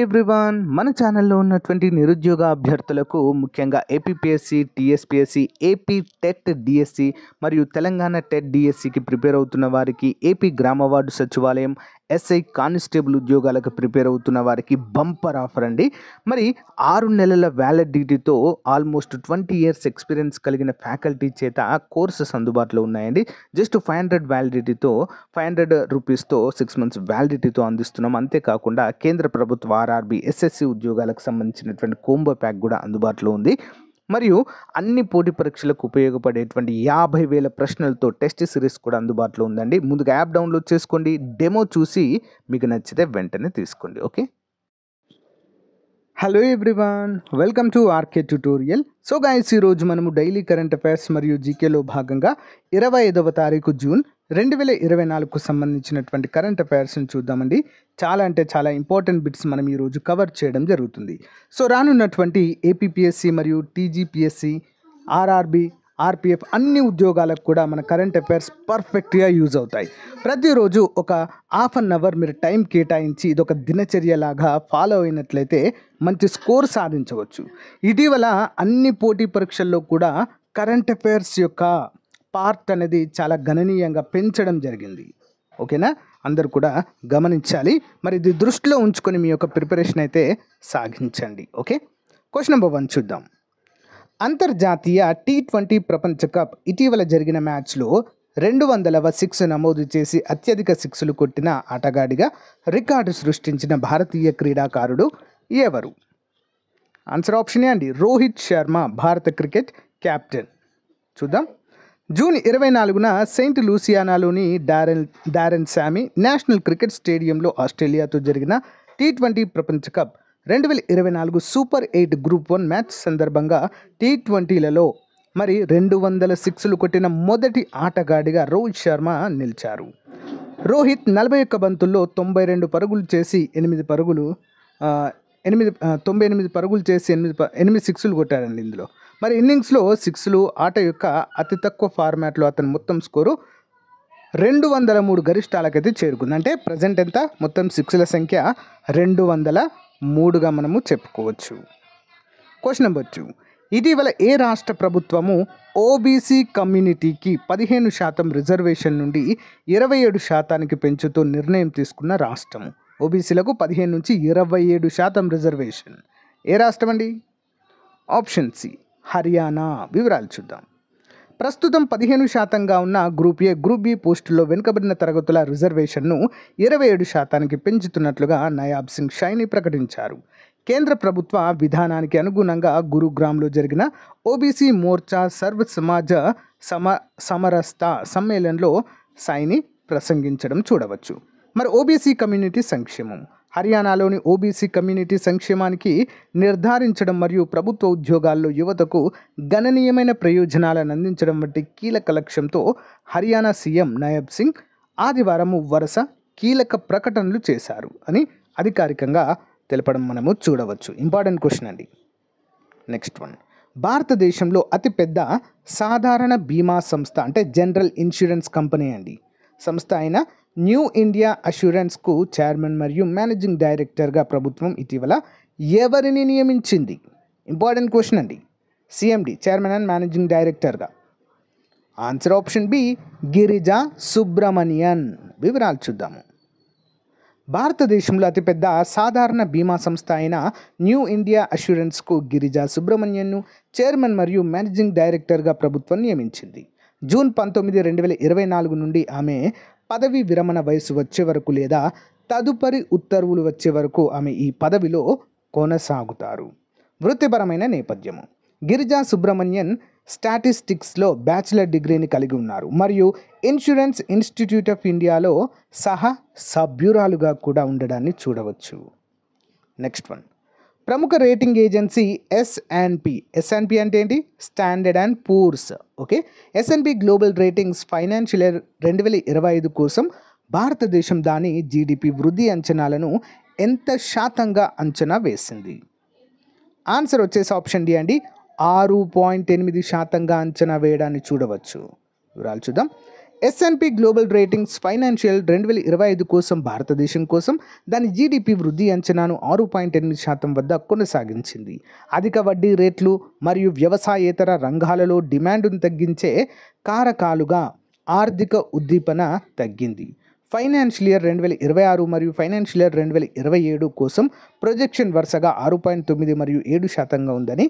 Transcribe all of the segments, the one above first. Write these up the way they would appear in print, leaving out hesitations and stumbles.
Everyone, మన ఛానల్లో ఉన్నటువంటి నిరుద్యోగ అభ్యర్థులకు ముఖ్యంగా APPSC, TSPSC, AP TET DSC మరియు తెలంగాణ టెట్ డిఎస్సికి ప్రిపేర్ అవుతున్న వారికి, ఏపీ గ్రామ వార్డు సచివాలయం, ఎస్ఐ కానిస్టేబుల్ ఉద్యోగాలకు ప్రిపేర్ అవుతున్న వారికి బంపర్ ఆఫర్ అండి. మరి 6 నెలల వ్యాలిడిటీతో ఆల్మోస్ట్ 20 ఇయర్స్ ఎక్స్పీరియన్స్ కలిగిన ఫ్యాకల్టీ చేత కోర్సెస్ అందుబాటులో ఉన్నాయండి. జస్ట్ 500 వ్యాలిడిటీతో 500 రూపీస్తో 6 మంత్స్ వ్యాలిడిటీతో అందిస్తున్నాం. అంతేకాకుండా కేంద్ర ప్రభుత్వ ఆర్ఆర్బి, ఎస్ఎస్సి ఉద్యోగాలకు సంబంధించినటువంటి కోంబో ప్యాక్ కూడా అందుబాటులో ఉంది. మరియు అన్ని పోటీ పరీక్షలకు ఉపయోగపడేటువంటి 50,000 ప్రశ్నలతో టెస్ట్ సిరీస్ కూడా అందుబాటులో ఉందండి. ముందుగా యాప్ డౌన్లోడ్ చేసుకోండి, డెమో చూసి మీకు నచ్చితే వెంటనే తీసుకోండి. Okay, hello everyone, welcome to RK tutorial. So guys, ఈరోజు మనము డైలీ కరెంట్ అఫైర్స్ మరియు జీకేలో భాగంగా 25వ తారీఖు జూన్ 2024కు సంబంధించినటువంటి కరెంట్ అఫైర్స్ని చూద్దామండి. చాలా అంటే చాలా ఇంపార్టెంట్ బిట్స్ మనం ఈరోజు కవర్ చేయడం జరుగుతుంది. సో రానున్నటువంటి ఏపీపీఎస్సీ మరియు టీజీపీఎస్సీ, ఆర్ఆర్బి, ఆర్పిఎఫ్ అన్ని ఉద్యోగాలకు కూడా మన కరెంట్ అఫైర్స్ పర్ఫెక్ట్గా యూజ్ అవుతాయి. ప్రతిరోజు ఒక హాఫ్ అన్ అవర్ మీరు టైం కేటాయించి ఇదొక దినచర్యలాగా ఫాలో అయినట్లయితే మంచి స్కోర్ సాధించవచ్చు. ఇటీవల అన్ని పోటీ పరీక్షల్లో కూడా కరెంట్ అఫైర్స్ యొక్క పార్ట్ అనేది చాలా గణనీయంగా పెంచడం జరిగింది. ఓకేనా, అందరూ కూడా గమనించాలి. మరి ఇది దృష్టిలో ఉంచుకొని మీ యొక్క ప్రిపరేషన్ అయితే సాగించండి. ఓకే, క్వశ్చన్ నెంబర్ 1 చూద్దాం. అంతర్జాతీయ T20 ప్రపంచ కప్ ఇటీవల జరిగిన మ్యాచ్లో 200వ సిక్స్ నమోదు చేసి అత్యధిక సిక్స్లు కొట్టిన ఆటగాడిగా రికార్డు సృష్టించిన భారతీయ క్రీడాకారుడు ఎవరు? ఆన్సర్ ఆప్షన్ ఏ అండి, రోహిత్ శర్మ, భారత క్రికెట్ కెప్టెన్. చూద్దాం. జూన్ 24న సెయింట్ లూసియానాలోని డారెన్ శామీ నేషనల్ క్రికెట్ స్టేడియంలో ఆస్ట్రేలియాతో జరిగిన T20 ప్రపంచ కప్ 2024 సూపర్ 8 గ్రూప్ 1 మ్యాచ్ సందర్భంగా T20లలో మరి 200 సిక్స్లు కొట్టిన మొదటి ఆటగాడిగా రోహిత్ శర్మ నిలిచారు. రోహిత్ 41 బంతుల్లో 92 పరుగులు చేసి 8 పరుగులు చేసి 8 సిక్స్లు కొట్టారండి. ఇందులో మరి ఇన్నింగ్స్లో సిక్స్లు ఆట యొక్క అతి తక్కువ ఫార్మాట్లో అతని మొత్తం స్కోరు 203 గరిష్టాలకైతే చేరుకుంది. అంటే ప్రజెంట్ ఎంత? మొత్తం సిక్స్ల సంఖ్య 203గా మనము చెప్పుకోవచ్చు. Question number 2. ఇటీవల ఏ రాష్ట్ర ప్రభుత్వము ఓబీసీ కమ్యూనిటీకి 15% రిజర్వేషన్ నుండి 27% పెంచుతూ నిర్ణయం తీసుకున్న రాష్ట్రము? ఓబీసీలకు 15 నుంచి 27% రిజర్వేషన్. ఏ రాష్ట్రం అండి? Option C, Haryana. వివరాలు చూద్దాం. ప్రస్తుతం 15%గా ఉన్న గ్రూప్ ఏ, గ్రూప్ బి పోస్టుల్లో వెనుకబడిన తరగతుల రిజర్వేషన్ను 27% పెంచుతున్నట్లుగా నయాబ్ సింగ్ సైని ప్రకటించారు. కేంద్ర ప్రభుత్వ విధానానికి అనుగుణంగా గురుగ్రామ్లో జరిగిన ఓబీసీ మోర్చా సర్వ సమాజ సమరస్త సమ్మేళనంలో సైని ప్రసంగించడం చూడవచ్చు. మరి ఓబీసీ కమ్యూనిటీ సంక్షేమం. హర్యానాలోని ఓబీసీ కమ్యూనిటీ సంక్షేమానికి నిర్ధారించడం మరియు ప్రభుత్వ ఉద్యోగాల్లో యువతకు గణనీయమైన ప్రయోజనాలను అందించడం వంటి కీలక లక్ష్యంతో హర్యానా సీఎం నయాబ్ సింగ్ ఆదివారం వరుస కీలక ప్రకటనలు చేశారు అని అధికారికంగా తెలపడం మనము చూడవచ్చు. ఇంపార్టెంట్ క్వశ్చన్ అండి. Next one. భారతదేశంలో అతిపెద్ద సాధారణ బీమా సంస్థ అంటే జనరల్ ఇన్సూరెన్స్ కంపెనీ అండి సంస్థ అయిన న్యూ ఇండియా అష్యూరెన్స్కు చైర్మన్ మరియు మేనేజింగ్ డైరెక్టర్గా ప్రభుత్వం ఇటీవల ఎవరిని నియమించింది? ఇంపార్టెంట్ క్వశ్చన్ అండి. సిఎండి, చైర్మన్ అండ్ మేనేజింగ్ డైరెక్టర్గా. Answer option B, Girija Subramanian. వివరాలు చూద్దాము. భారతదేశంలో అతిపెద్ద సాధారణ బీమా సంస్థ అయిన న్యూ ఇండియా అష్యూరెన్స్కు గిరిజా సుబ్రమణియన్ను చైర్మన్ మరియు మేనేజింగ్ డైరెక్టర్గా ప్రభుత్వం నియమించింది. జూన్ 19, 2024 నుండి ఆమె పదవి విరమణ వయసు వచ్చే వరకు లేదా తదుపరి ఉత్తర్వులు వచ్చే వరకు ఆమె ఈ పదవిలో కొనసాగుతారు. వృత్తిపరమైన నేపథ్యము. గిరిజా సుబ్రమణ్యన్ స్టాటిస్టిక్స్లో బ్యాచిలర్ డిగ్రీని కలిగి ఉన్నారు మరియు ఇన్సూరెన్స్ ఇన్స్టిట్యూట్ ఆఫ్ ఇండియాలో సహా సభ్యురాలుగా కూడా ఉండడాన్ని చూడవచ్చు. Next one. ప్రముఖ రేటింగ్ ఏజెన్సీ ఎస్ఎన్పి అంటే ఏంటి? Standard and Poor's. Okay, S and P global ratings financial year 2025 కోసం భారతదేశం దాని జీడిపి వృద్ధి అంచనాలను ఎంత శాతంగా అంచనా వేసింది? ఆన్సర్ వచ్చేసి ఆప్షన్ డి అండి, 6.8% అంచనా వేయడాన్ని చూడవచ్చు. వివరాలు చూద్దాం. S&P గ్లోబల్ రేటింగ్స్ ఫైనాన్షియల్ 2025 కోసం భారతదేశం కోసం దాని జీడిపి వృద్ధి అంచనాను 6.8% వద్ద కొనసాగించింది. అధిక వడ్డీ రేట్లు మరియు వ్యవసాయేతర రంగాలలో డిమాండ్ను తగ్గించే కారకాలుగా ఆర్థిక ఉద్దీపన తగ్గింది. ఫైనాన్షియల్ ఇయర్ 2026 మరియు ఫైనాన్షియల్ ఇయర్ 2027 కోసం ప్రొజెక్షన్ వరుసగా 6.9 మరియు 7% ఉందని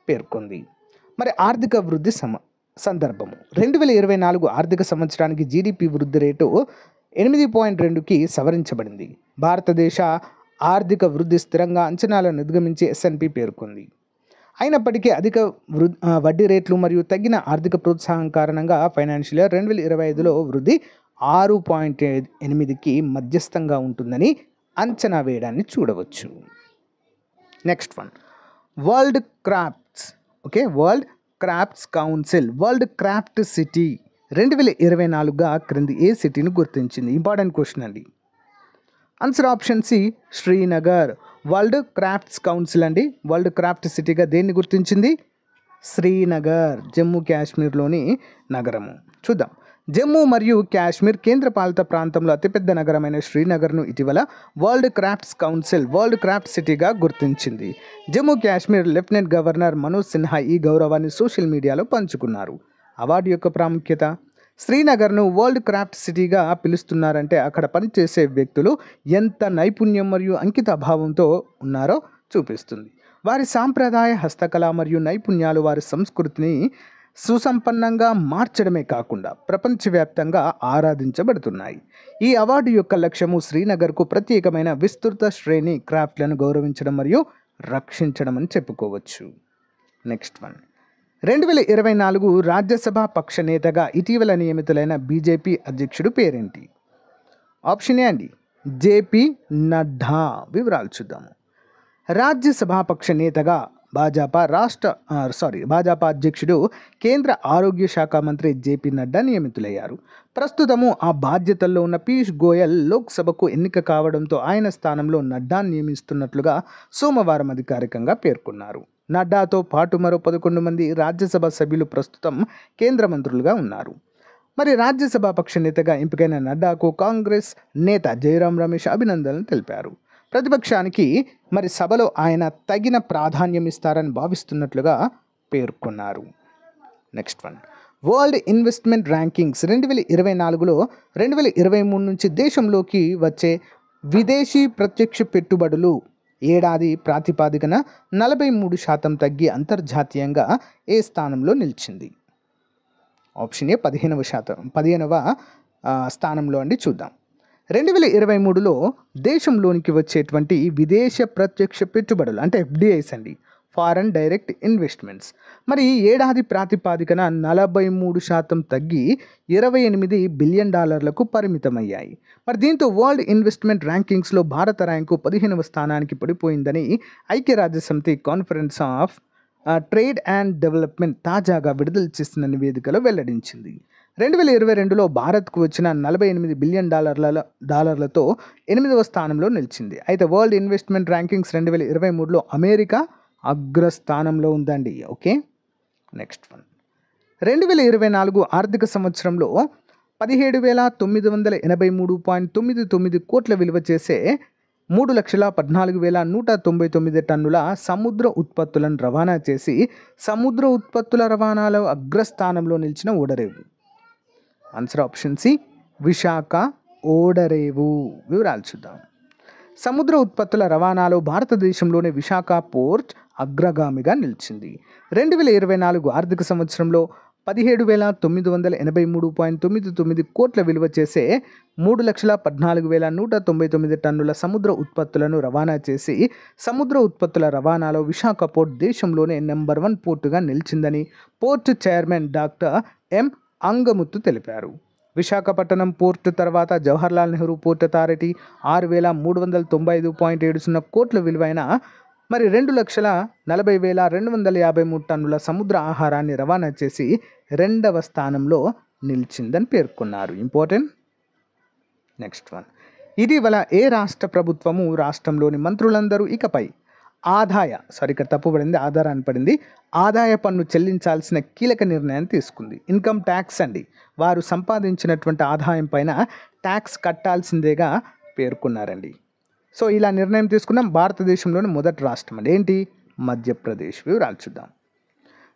పేర్కొంది. మరి ఆర్థిక వృద్ధి సందర్భము 2024 ఆర్థిక సంవత్సరానికి జీడిపి వృద్ధి రేటు 8.2కి సవరించబడింది. భారతదేశ ఆర్థిక వృద్ధి స్థిరంగా అంచనాలను అధిగమించి S&P పేర్కొంది. అయినప్పటికీ అధిక వడ్డీ రేట్లు మరియు తగ్గిన ఆర్థిక ప్రోత్సాహం కారణంగా ఫైనాన్షియల్ ఇయర్ 2025లో వృద్ధి 6.8కి మధ్యస్థంగా ఉంటుందని అంచనా వేయడాన్ని చూడవచ్చు. Next one, world crafts council world craft city 2024గా క్రింది ఏ సిటీని గుర్తించింది? ఇంపార్టెంట్ క్వశ్చన్ అండి. Answer option C, Srinagar. World crafts council అండి వరల్డ్ క్రాఫ్ట్ సిటీగా దేన్ని గుర్తించింది? శ్రీనగర్, జమ్మూ కాశ్మీర్లోని నగరము. చూద్దాం. జమ్మూ మరియు కాశ్మీర్ కేంద్రపాలిత ప్రాంతంలో అతిపెద్ద నగరమైన శ్రీనగర్ను ఇటీవల world crafts council world craft సిటీగా గుర్తించింది. జమ్మూ కాశ్మీర్ లెఫ్టినెంట్ గవర్నర్ మనోజ్ సిన్హా ఈ గౌరవాన్ని సోషల్ మీడియాలో పంచుకున్నారు. అవార్డు యొక్క ప్రాముఖ్యత: శ్రీనగర్ను వరల్డ్ క్రాఫ్ట్ సిటీగా పిలుస్తున్నారంటే అక్కడ పనిచేసే వ్యక్తులు ఎంత నైపుణ్యం మరియు అంకిత భావంతో ఉన్నారో చూపిస్తుంది. వారి సాంప్రదాయ హస్తకళ మరియు నైపుణ్యాలు వారి సంస్కృతిని సుసంపన్నంగా మార్చడమే కాకుండా ప్రపంచవ్యాప్తంగా ఆరాధించబడుతున్నాయి. ఈ అవార్డు యొక్క లక్ష్యము శ్రీనగర్కు ప్రత్యేకమైన విస్తృత శ్రేణి క్రాఫ్ట్లను గౌరవించడం మరియు రక్షించడం అని చెప్పుకోవచ్చు. నెక్స్ట్ వన్, 2024 రాజ్యసభ పక్ష నేతగా ఇటీవల నియమితులైన బీజేపీ అధ్యక్షుడు పేరేంటి? ఆప్షన్ ఏ అండి, జేపీ నడ్డా. వివరాలు చూద్దాము. రాజ్యసభ పక్ష నేతగా భాజపా అధ్యక్షుడు కేంద్ర ఆరోగ్య శాఖ మంత్రి జేపీ నడ్డా నియమితులయ్యారు. ప్రస్తుతము ఆ బాధ్యతల్లో ఉన్న పీయూష్ గోయల్ లోక్సభకు ఎన్నిక కావడంతో ఆయన స్థానంలో నడ్డా నియమిస్తున్నట్లుగా సోమవారం అధికారికంగా పేర్కొన్నారు. నడ్డాతో పాటు మరో 11 మంది రాజ్యసభ సభ్యులు ప్రస్తుతం కేంద్ర మంత్రులుగా ఉన్నారు. మరి రాజ్యసభ పక్ష నేతగా ఎంపికైన నడ్డాకు కాంగ్రెస్ నేత జయరాం రమేష్ అభినందనలు తెలిపారు. ప్రతిపక్షానికి మరి సభలో ఆయన తగిన ప్రాధాన్యం ఇస్తారని భావిస్తున్నట్లుగా పేర్కొన్నారు. Next one, world investment rankings 2024లో 2023 నుంచి దేశంలోకి వచ్చే విదేశీ ప్రత్యక్ష పెట్టుబడులు ఏడాది ప్రాతిపాదికన 43% తగ్గి అంతర్జాతీయంగా ఏ స్థానంలో నిలిచింది? ఆప్షన్ ఏ 15వ స్థానంలో అండి. చూద్దాం. 2023లో దేశంలోనికి వచ్చేటువంటి విదేశ ప్రత్యక్ష పెట్టుబడులు అంటే FDIs అండి, ఫారెన్ డైరెక్ట్ ఇన్వెస్ట్మెంట్స్, మరి ఏడాది ప్రాతిపాదికన 43% తగ్గి $28 బిలియన్ పరిమితమయ్యాయి. మరి దీంతో వరల్డ్ ఇన్వెస్ట్మెంట్ ర్యాంకింగ్స్లో భారత ర్యాంకు 15వ స్థానానికి పడిపోయిందని ఐక్యరాజ్యసమితి conference of trade and development తాజాగా విడుదల చేసిన నివేదికలో వెల్లడించింది. 2022లో భారత్కు వచ్చిన $48 బిలియన్ డాలర్లతో 8వ స్థానంలో నిలిచింది. అయితే వరల్డ్ ఇన్వెస్ట్మెంట్ ర్యాంకింగ్స్ 2023లో అమెరికా అగ్రస్థానంలో ఉందండి. ఓకే, నెక్స్ట్ వన్, 2024 ఆర్థిక సంవత్సరంలో 17,983.99 కోట్ల విలువ చేసే 3,14,199 టన్నుల సముద్ర ఉత్పత్తులను రవాణా చేసి సముద్ర ఉత్పత్తుల రవాణాలో అగ్రస్థానంలో నిలిచిన ఓడరేవు. ఆన్సర్ ఆప్షన్ సి, విశాఖ ఓడరేవు. వివరాలు చూద్దాం. సముద్ర ఉత్పత్తుల రవాణాలో భారతదేశంలోని విశాఖ పోర్ట్ అగ్రగామిగా నిలిచింది. 2024 ఆర్థిక సంవత్సరంలో 17,983.99 కోట్ల విలువ చేసే 3,14,199 టన్నుల సముద్ర ఉత్పత్తులను రవాణా చేసి సముద్ర ఉత్పత్తుల రవాణాలో విశాఖ పోర్ట్ దేశంలోనే నెంబర్ 1 పోర్టుగా నిలిచిందని port chairman doctor M Angamuthu తెలిపారు. విశాఖపట్నం పోర్టు తర్వాత జవహర్లాల్ నెహ్రూ పోర్ట్ అథారిటీ 6,395.70 కోట్ల విలువైన మరి 2,40,253 టన్నుల సముద్ర ఆహారాన్ని రవాణా చేసి 2వ స్థానంలో నిలిచిందని పేర్కొన్నారు. ఇంపార్టెంట్. నెక్స్ట్ వన్, ఇటీవల ఏ రాష్ట్ర ప్రభుత్వము రాష్ట్రంలోని మంత్రులందరూ ఇకపై ఇక్కడ తప్పు పడింది, ఆధార అని పడింది. ఆదాయ పన్ను చెల్లించాల్సిన కీలక నిర్ణయాన్ని తీసుకుంది. ఇన్కమ్ ట్యాక్స్ అండి, వారు సంపాదించినటువంటి ఆదాయం పైన ట్యాక్స్ కట్టాల్సిందేగా పేర్కొన్నారండి. సో ఇలా నిర్ణయం తీసుకున్నాం. భారతదేశంలోని మొదటి రాష్ట్రం అండి ఏంటి? మధ్యప్రదేశ్. వివరాలు చూద్దాం.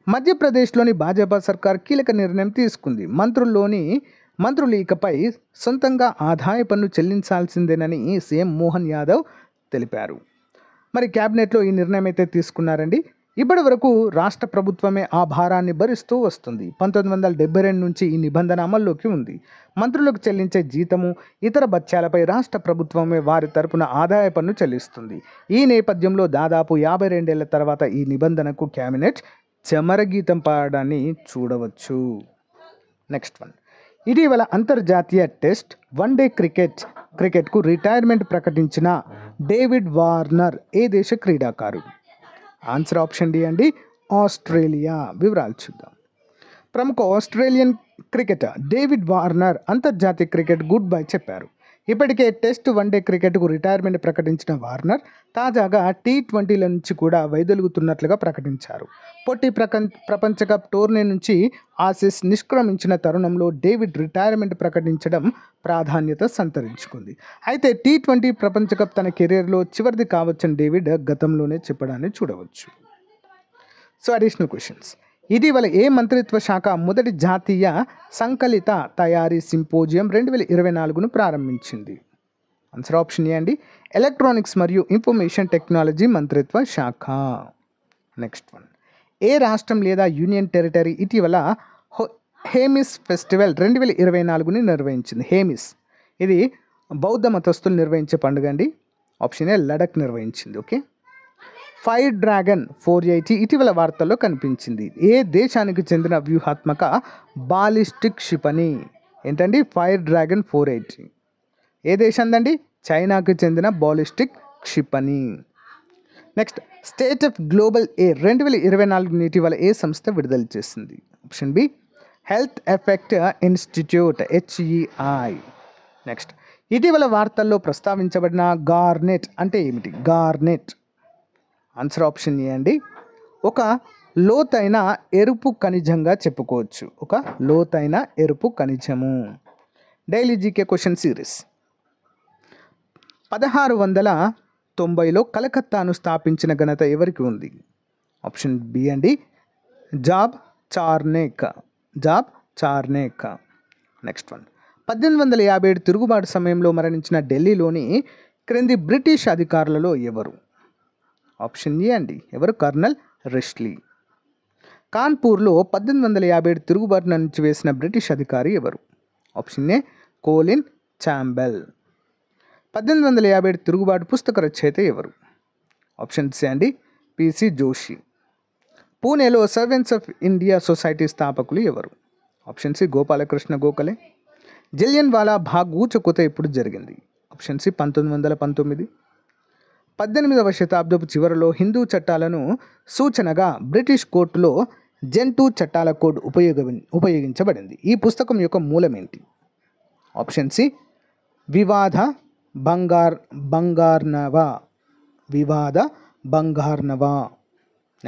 మధ్యప్రదేశ్లోని భాజపా సర్కార్ కీలక నిర్ణయం తీసుకుంది. మంత్రులు ఇకపై సొంతంగా ఆదాయ పన్ను చెల్లించాల్సిందేనని సీఎం మోహన్ యాదవ్ తెలిపారు. మరి క్యాబినెట్లో ఈ నిర్ణయం అయితే తీసుకున్నారండి. ఇప్పటి వరకు రాష్ట్ర ప్రభుత్వమే ఆ భారాన్ని భరిస్తూ వస్తుంది. 1972 నుంచి ఈ నిబంధన అమల్లోకి ఉంది. మంత్రులకు చెల్లించే జీతము, ఇతర భత్యాలపై రాష్ట్ర ప్రభుత్వమే వారి తరపున ఆదాయ పన్ను చెల్లిస్తుంది. ఈ నేపథ్యంలో దాదాపు 52 ఏళ్ల తర్వాత ఈ నిబంధనకు క్యాబినెట్ చమరగీతం పాడడాన్ని చూడవచ్చు. Next one. ఇటీవల అంతర్జాతీయ టెస్ట్ వన్డే క్రికెట్కు రిటైర్మెంట్ ప్రకటించిన డేవిడ్ వార్నర్ ఏ దేశ క్రీడాకారుడు? ఆన్సర్ ఆప్షన్ డి అండి, ఆస్ట్రేలియా. వివరాలు చూద్దాం. ప్రముఖ ఆస్ట్రేలియన్ క్రికెటర్ డేవిడ్ వార్నర్ అంతర్జాతీయ క్రికెట్ గుడ్ బై చెప్పారు. ఇప్పటికే టెస్ట్ వన్డే క్రికెట్కు రిటైర్మెంట్ ప్రకటించిన వార్నర్ తాజాగా T20ల నుంచి కూడా వైదొలుగుతున్నట్లుగా ప్రకటించారు. పొట్టి ప్రపంచ కప్ టోర్నీ నుంచి ఆసీస్ నిష్క్రమించిన తరుణంలో డేవిడ్ రిటైర్మెంట్ ప్రకటించడం ప్రాధాన్యత సంతరించుకుంది. అయితే T20 ప్రపంచ కప్ తన కెరీర్లో చివరిది కావచ్చని డేవిడ్ గతంలోనే చెప్పడాన్ని చూడవచ్చు. So additional questions. ఇటీవల ఏ మంత్రిత్వ శాఖ మొదటి జాతీయ సంకలిత తయారీ సింపోజియం 2024ను ప్రారంభించింది? ఆన్సర్ ఆప్షన్ ఏ అండి, ఎలక్ట్రానిక్స్ మరియు ఇన్ఫర్మేషన్ టెక్నాలజీ మంత్రిత్వ శాఖ. Next one. ఏ రాష్ట్రం లేదా యూనియన్ టెరిటరీ ఇటీవల హేమిస్ ఫెస్టివల్ 2024ని నిర్వహించింది? హేమిస్ ఇది బౌద్ధ మతస్థులు నిర్వహించే పండుగ అండి. ఆప్షన్ ఏ లడక్ నిర్వహించింది. ఓకే. ఫైర్ డ్రాగన్ 480 ఇటీవల వార్తల్లో కనిపించింది. ఏ దేశానికి చెందిన వ్యూహాత్మక బాలిస్టిక్ క్షిపణి? ఏంటండి ఫైర్ డ్రాగన్ 480? ఏ దేశందండి? చైనాకు చెందిన బాలిస్టిక్ క్షిపణి. Next. State of Global Air 2024 ఇటీవల ఏ సంస్థ విడుదల చేసింది? Option B, Health Effect Institute, HEI. Next. ఇటీవల వార్తల్లో ప్రస్తావించబడిన గార్నెట్ అంటే ఏమిటి? గార్నెట్ ఆన్సర్ ఆప్షన్ ఏ అండి, ఒక లోతైన ఎరుపు ఖనిజంగా చెప్పుకోవచ్చు. ఒక లోతైన ఎరుపు ఖనిజము. Daily GK question series. 1690లో కలకత్తాను స్థాపించిన ఘనత ఎవరికి ఉంది? ఆప్షన్ బి అండి, జాబ్ చార్నేక్. Next one. 1857 తిరుగుబాటు సమయంలో మరణించిన ఢిల్లీలోని క్రింది బ్రిటిష్ అధికారులలో ఎవరు? ఆప్షన్ ఏ అండి, ఎవరు? కర్నల్ రిష్లీ. కాన్పూర్లో 1857 తిరుగుబాటు నుంచి వేసిన బ్రిటిష్ అధికారి ఎవరు? Option A choline చాంబెల్. 1857 తిరుగుబాటు పుస్తక రచయిత ఎవరు? ఆప్షన్ సి అండి, PC జోషి. పూణేలో సర్వెంట్స్ ఆఫ్ ఇండియా సొసైటీ స్థాపకులు ఎవరు? Option C Gopalakrishna Gokhale. Jallianwala Bagh ఊచకోత ఎప్పుడు జరిగింది? Option C 1919. 18వ శతాబ్దపు చివరలో హిందూ చట్టాలను సూచనగా బ్రిటిష్ కోర్టులో జెన్2 చట్టాల కోడ్ ఉపయోగించబడింది. ఈ పుస్తకం యొక్క మూలం ఏంటి? Option C Vivada Bhangarnava.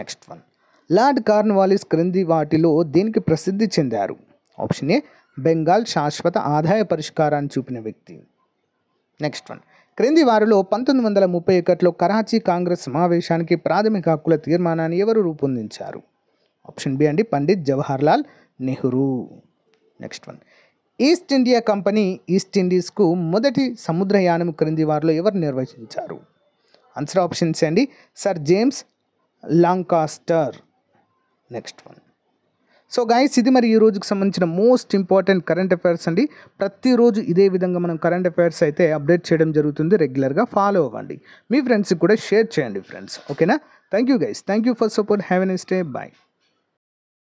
Next one. Lord Cornwallis క్రింది వాటిలో దేనికి ప్రసిద్ధి చెందారు? ఆప్షన్ ఏ బెంగాల్ శాశ్వత ఆదాయ పరిష్కారాన్ని చూపిన వ్యక్తి. Next one. క్రింది వారిలో 1931లో కరాచీ కాంగ్రెస్ సమావేశానికి ప్రాథమిక హక్కుల తీర్మానాన్ని ఎవరు రూపొందించారు? ఆప్షన్ బి అండి, Pandit Jawaharlal Nehru. Next one. East India company East ఇండీస్కు మొదటి సముద్రయానం క్రింది వారిలో ఎవరు నిర్వహించారు? ఆన్సర్ ఆప్షన్ సి అండి, sir James Lancaster. Next one. So guys, ఇది మరి ఈ రోజుకి సంబంధించిన మోస్ట్ ఇంపార్టెంట్ కరెంట్ అఫైర్స్ అండి. ప్రతిరోజు ఇదే విధంగా మనం కరెంట్ అఫైర్స్ అయితే అప్డేట్ చేయడం జరుగుతుంది. రెగ్యులర్గా ఫాలో అవ్వండి, మీ ఫ్రెండ్స్కి కూడా షేర్ చేయండి ఫ్రెండ్స్. ఓకేనా? Thank you guys, thank you for support. Have a nice day. Bye.